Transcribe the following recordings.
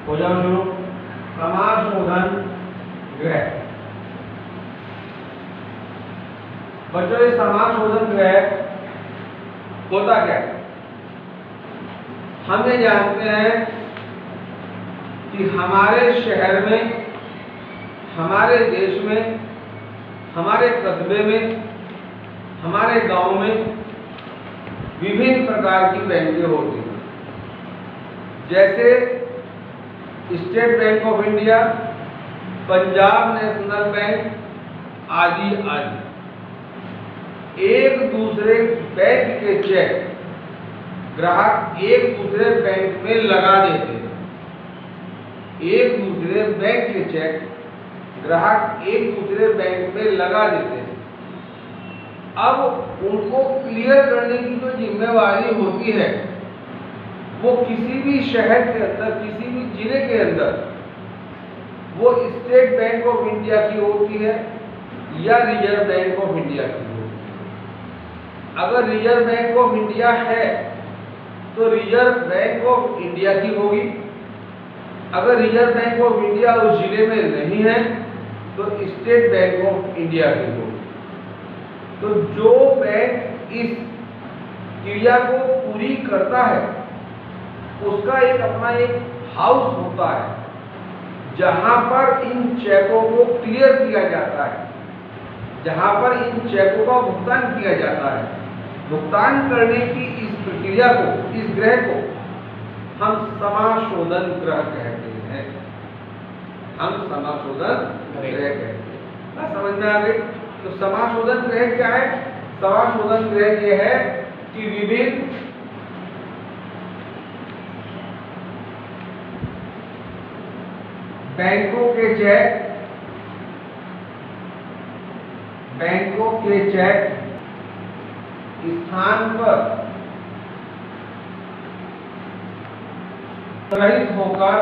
हो जाओ शुरू। समाशोधन गृह। बच्चों ये समाशोधन गृह होता क्या है? हम ये जानते हैं कि हमारे शहर में, हमारे देश में, हमारे कस्बे में, हमारे गांव में विभिन्न प्रकार की बैंकें होती हैं, जैसे state bank of India, Punjab national bank आदि आदि। एक दूसरे बैंक के चेक ग्राहक एक दूसरे बैंक में लगा देते हैं। एक दूसरे बैंक के चेक ग्राहक एक दूसरे बैंक में लगा देते हैं। अब उनको क्लियर करने की जो जिम्मेवारी होती है वो किसी भी शहर के अंदर, किसी भी जिले के अंदर वो स्टेट बैंक ऑफ इंडिया की होती है या रिजर्व बैंक ऑफ इंडिया की होती है। अगर रिजर्व बैंक ऑफ इंडिया है तो रिजर्व बैंक ऑफ इंडिया की होगी। अगर रिजर्व बैंक ऑफ इंडिया उस जिले में नहीं है तो स्टेट बैंक ऑफ इंडिया की होगी। तो जो बैंक इस क्रिया को पूरी करता है उसका एक अपना एक हाउस होता है जहां पर इन चेकों को क्लियर किया जाता है, जहां पर इन चेकों का भुगतान किया जाता है। भुगतान करने की इस प्रक्रिया को, इस गृह को हम समाशोधन गृह कहते हैं। हम समाशोधन गृह कहते हैं। ना समझ में आ गई? तो समाशोधन गृह क्या है? समाशोधन गृह ये है कि विभिन्न बैंकों के चेक स्थान पर संग्रहित होकर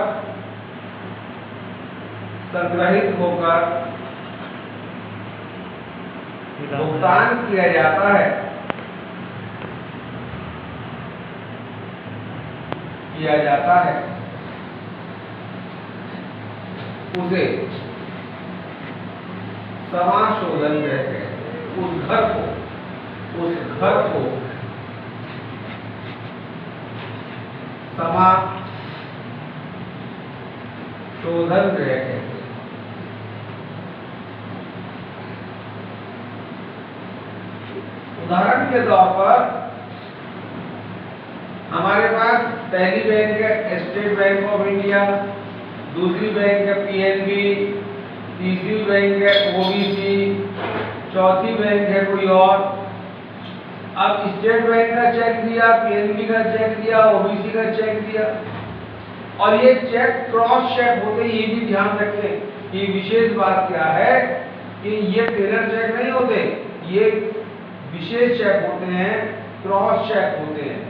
भुगतान किया जाता है, उसे समाशोधन कहते हैं। उस घर को समाशोधन गृह कहते हैं। उदाहरण के तौर पर हमारे पास पहली बैंक है स्टेट बैंक ऑफ इंडिया, दूसरी बैंक है पीएनबी, तीसरी बैंक है ओबीसी, चौथी बैंक है कोई और। अब स्टेट बैंक का चेक दिया, पीएनबी का चेक दिया, ओबीसी का चेक दिया, और ये चेक क्रॉस चेक होते हैं। ये भी ध्यान रखें, ये विशेष बात क्या है कि ये टेलर चेक नहीं होते, ये विशेष चेक होते हैं, क्रॉस चेक होते हैं,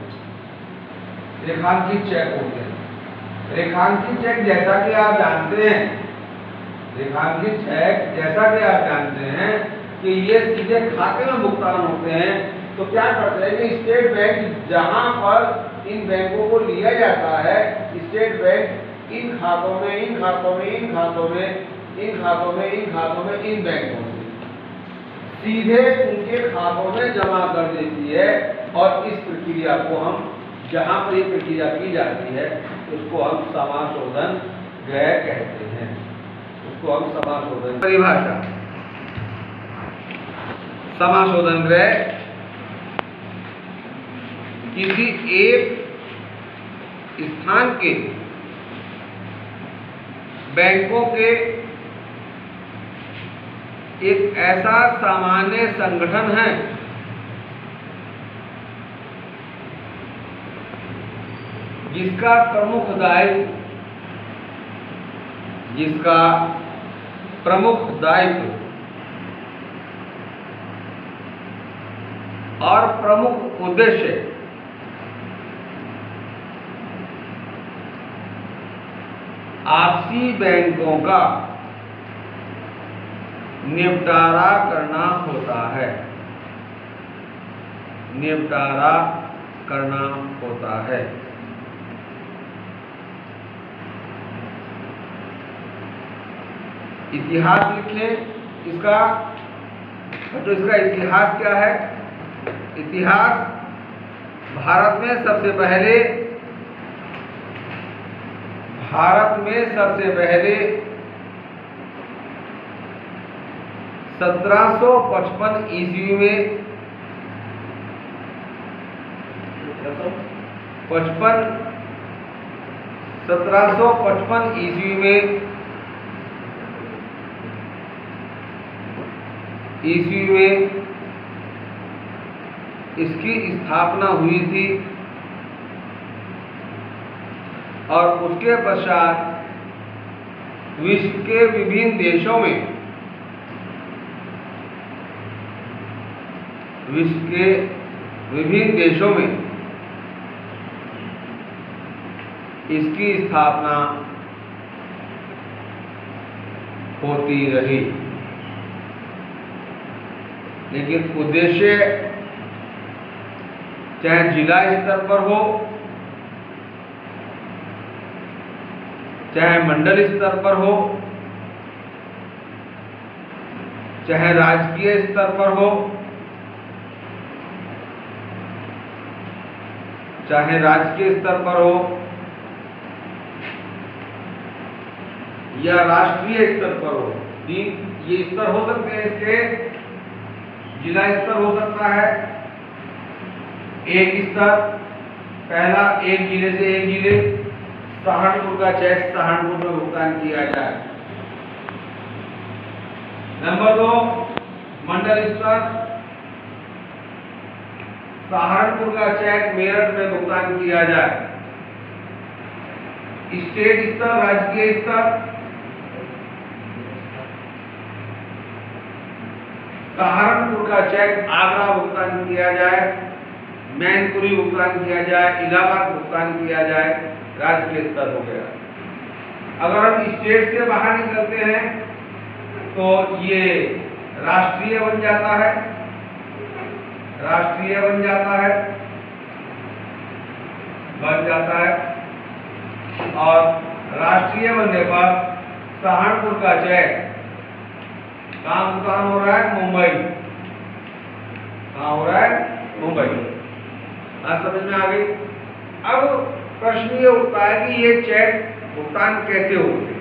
रेखांकित चेक होते हैं। रेखांकित चेक जैसा कि आप जानते हैं, रेखांकित चेक जैसा कि आप जानते हैं कि ये सीधे खाते में भुगतान होते हैं। तो क्या करते हैं कि स्टेट बैंक जहां पर इन बैंकों को लिया जाता है, स्टेट बैंक इन खातों में, इन खातों में, इन खातों में, इन खातों में, इन खातों में, इन बैंकों से सीधे उनके खातों में जमा कर देती है। और इस प्रक्रिया को हम, जहां पर ये प्रक्रिया की जाती है उसको हम समाशोधन गृह कहते हैं। उसको हम समाशोधन। परिभाषा: समाशोधन गृह किसी एक स्थान के बैंकों के एक ऐसा सामान्य संगठन है जिसका प्रमुख दायित्व और प्रमुख उद्देश्य आपसी बैंकों का निपटारा करना होता है। इतिहास लिखें इसका। तो इसका इतिहास क्या है? इतिहास भारत में सबसे पहले 1755 ईस्वी में 1755 ईस्वी में इसकी स्थापना हुई थी और उसके पश्चात विश्व के विभिन्न देशों में इसकी स्थापना होती रही। लेकिन उद्देश्य चाहे जिला स्तर पर हो, चाहे मंडल स्तर पर हो, चाहे राजकीय स्तर पर हो, या राष्ट्रीय स्तर पर हो। ये स्तर हो सकते हैं इसके। जिला स्तर हो सकता है, एक स्तर, पहला एक जिले से एक जिले, सहारनपुर का चेक सहारनपुर में भुगतान किया जाए। नंबर 2, मंडल स्तर, सहारनपुर का चेक मेरठ में भुगतान किया जाए। स्टेट स्तर, राजकीय स्तर, सहारनपुर का चेक आगरा भुगतान किया जाए, मैनपुरी भुगतान किया जाए, इलाहाबाद भुगतान किया जाए। राजकीय स्तर हो गया। अगर हम स्टेट से बाहर निकलते हैं तो ये राष्ट्रीय बन जाता है, और राष्ट्रीय बनने पर सहारनपुर का चेक कहाँ भुगतान हो रहा है? मुंबई। कहाँ हो रहा है? मुंबई। आज समझ में आ गई। अब प्रश्न ये उठता है कि ये चेक भुगतान कैसे होते हैं?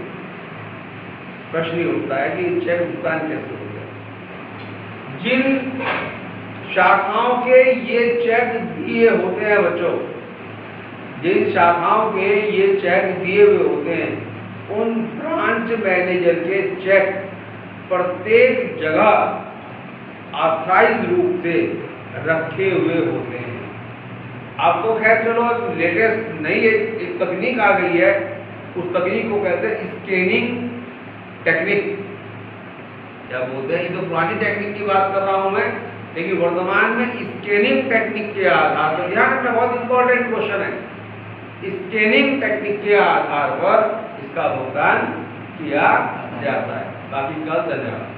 जिन शाखाओं के ये चेक दिए होते हैं बच्चों, जिन शाखाओं के ये चेक दिए हुए होते हैं, उन ब्रांच मैनेजर के चेक प्रत्येक जगह ऑथराइज रूप से रखे हुए होते हैं। अब तो खैर चलो लेटेस्ट नई एक तकनीक आ गई है, उस तकनीक को कहते हैं स्कैनिंग टेक्निक। क्या बोलते हैं? ये तो पुरानी टेक्निक की बात कर रहा हूं मैं, लेकिन वर्तमान में स्कैनिंग टेक्निक के आधार पर, ध्यान रखना बहुत इंपॉर्टेंट क्वेश्चन है, स्कैनिंग टेक्निक के आधार पर इसका भुगतान किया जाता है। काफी कल धन्यवाद।